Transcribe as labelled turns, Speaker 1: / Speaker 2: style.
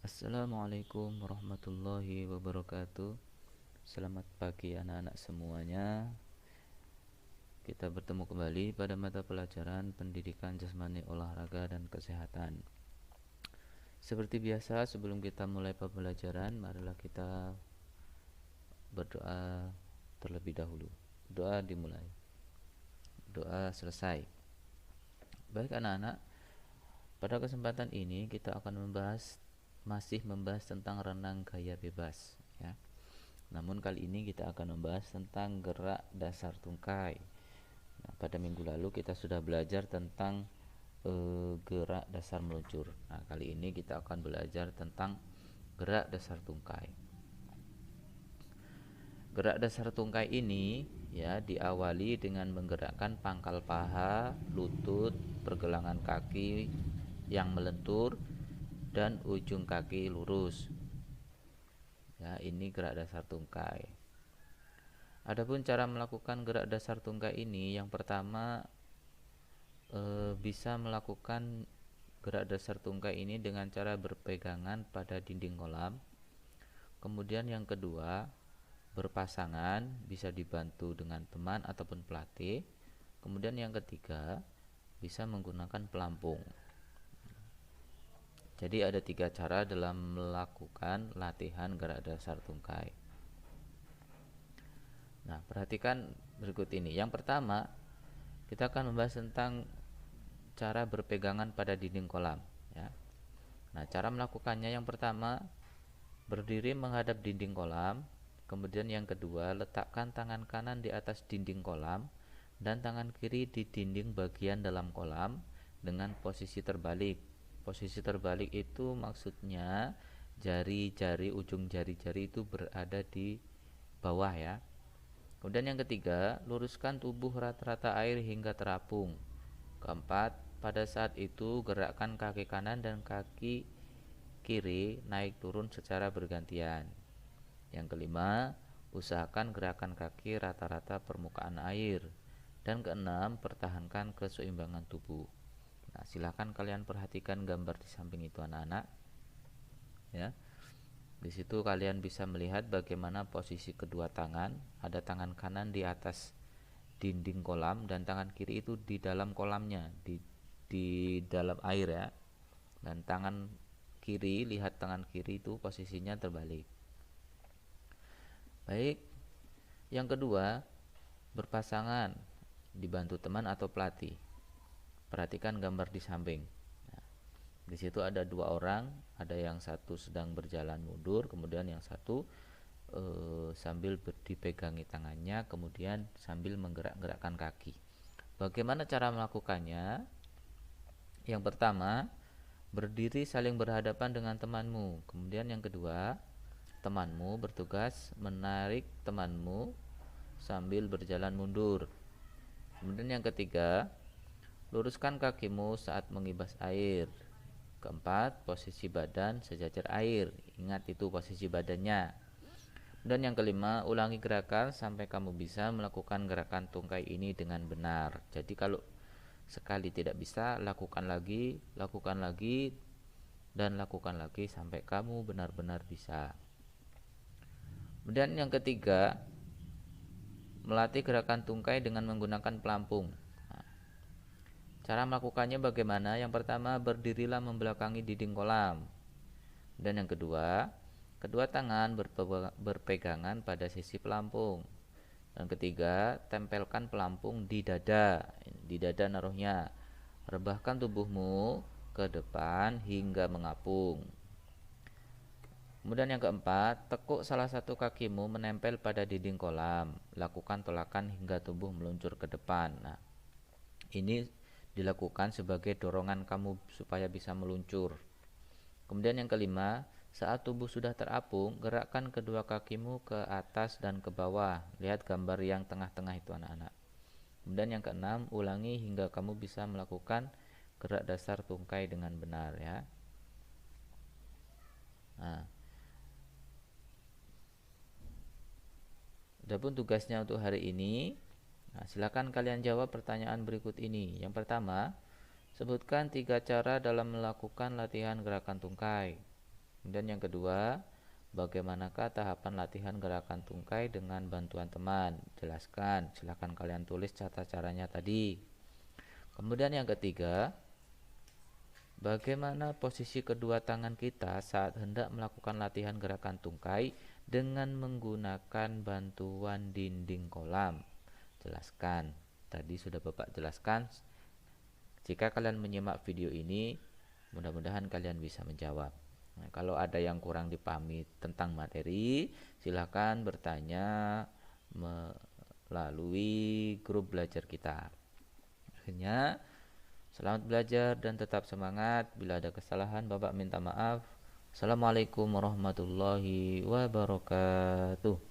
Speaker 1: Assalamualaikum warahmatullahi wabarakatuh. Selamat pagi anak-anak semuanya. Kita bertemu kembali pada mata pelajaran Pendidikan Jasmani, Olahraga dan Kesehatan. Seperti biasa, sebelum kita mulai pembelajaran, marilah kita berdoa terlebih dahulu. Doa dimulai. Doa selesai. Baik anak-anak, pada kesempatan ini kita akan masih membahas tentang renang gaya bebas, ya. Namun kali ini kita akan membahas tentang gerak dasar tungkai. Nah, pada minggu lalu kita sudah belajar tentang gerak dasar meluncur. Nah, kali ini kita akan belajar tentang gerak dasar tungkai. Gerak dasar tungkai ini ya diawali dengan menggerakkan pangkal paha, lutut, pergelangan kaki yang melentur dan ujung kaki lurus. Ya, ini gerak dasar tungkai. Adapun cara melakukan gerak dasar tungkai ini, yang pertama bisa melakukan gerak dasar tungkai ini dengan cara berpegangan pada dinding kolam. Kemudian yang kedua, berpasangan, bisa dibantu dengan teman ataupun pelatih. Kemudian yang ketiga, bisa menggunakan pelampung. Jadi ada 3 cara dalam melakukan latihan gerak dasar tungkai. Nah, perhatikan berikut ini. Yang pertama, kita akan membahas tentang cara berpegangan pada dinding kolam, ya. Nah, cara melakukannya yang pertama, berdiri menghadap dinding kolam. Kemudian yang kedua, letakkan tangan kanan di atas dinding kolam dan tangan kiri di dinding bagian dalam kolam dengan posisi terbalik. Posisi terbalik itu maksudnya jari-jari, ujung jari-jari itu berada di bawah, ya. Kemudian yang ketiga, luruskan tubuh rata-rata air hingga terapung. Keempat, pada saat itu gerakkan kaki kanan dan kaki kiri naik turun secara bergantian. Yang kelima, usahakan gerakan kaki rata-rata permukaan air. Dan keenam, pertahankan keseimbangan tubuh. Nah, silakan kalian perhatikan gambar di samping itu anak-anak, ya. Di situ kalian bisa melihat bagaimana posisi kedua tangan. Ada tangan kanan di atas dinding kolam dan tangan kiri itu di dalam kolamnya, di dalam air, ya. Dan tangan kiri, lihat tangan kiri itu posisinya terbalik. Baik. Yang kedua, berpasangan, dibantu teman atau pelatih. Perhatikan gambar di samping. Nah, di situ ada 2 orang, ada yang satu sedang berjalan mundur, kemudian yang satu sambil dipegangi tangannya, kemudian sambil menggerak-gerakkan kaki. Bagaimana cara melakukannya? Yang pertama, berdiri saling berhadapan dengan temanmu. Kemudian yang kedua, temanmu bertugas menarik temanmu sambil berjalan mundur. Kemudian yang ketiga, luruskan kakimu saat mengibas air. Keempat, posisi badan sejajar air. Ingat itu posisi badannya. Dan yang kelima, ulangi gerakan sampai kamu bisa melakukan gerakan tungkai ini dengan benar. Jadi kalau sekali tidak bisa, lakukan lagi, dan lakukan lagi sampai kamu benar-benar bisa. Kemudian yang ketiga, melatih gerakan tungkai dengan menggunakan pelampung. Nah, cara melakukannya bagaimana? Yang pertama, berdirilah membelakangi dinding kolam. Dan yang kedua, kedua tangan berpegangan pada sisi pelampung. Dan ketiga, tempelkan pelampung di dada naruhnya. Rebahkan tubuhmu ke depan hingga mengapung. Kemudian yang keempat, tekuk salah satu kakimu menempel pada dinding kolam. Lakukan tolakan hingga tubuh meluncur ke depan. Nah, ini dilakukan sebagai dorongan kamu supaya bisa meluncur. Kemudian yang kelima, saat tubuh sudah terapung, gerakkan kedua kakimu ke atas dan ke bawah. Lihat gambar yang tengah-tengah itu anak-anak. Kemudian yang keenam, ulangi hingga kamu bisa melakukan gerak dasar tungkai dengan benar, ya. Nah, adapun tugasnya untuk hari ini, nah, silakan kalian jawab pertanyaan berikut ini. Yang pertama, sebutkan 3 cara dalam melakukan latihan gerakan tungkai. Kemudian yang kedua, bagaimanakah tahapan latihan gerakan tungkai dengan bantuan teman? Jelaskan, silahkan kalian tulis tata caranya tadi. Kemudian yang ketiga, bagaimana posisi kedua tangan kita saat hendak melakukan latihan gerakan tungkai dengan menggunakan bantuan dinding kolam? Jelaskan. Tadi sudah Bapak jelaskan. Jika kalian menyimak video ini, mudah-mudahan kalian bisa menjawab. Nah, kalau ada yang kurang dipahami tentang materi, silahkan bertanya melalui grup belajar kita. Akhirnya, selamat belajar dan tetap semangat. Bila ada kesalahan, Bapak minta maaf. Assalamualaikum warahmatullahi wabarakatuh.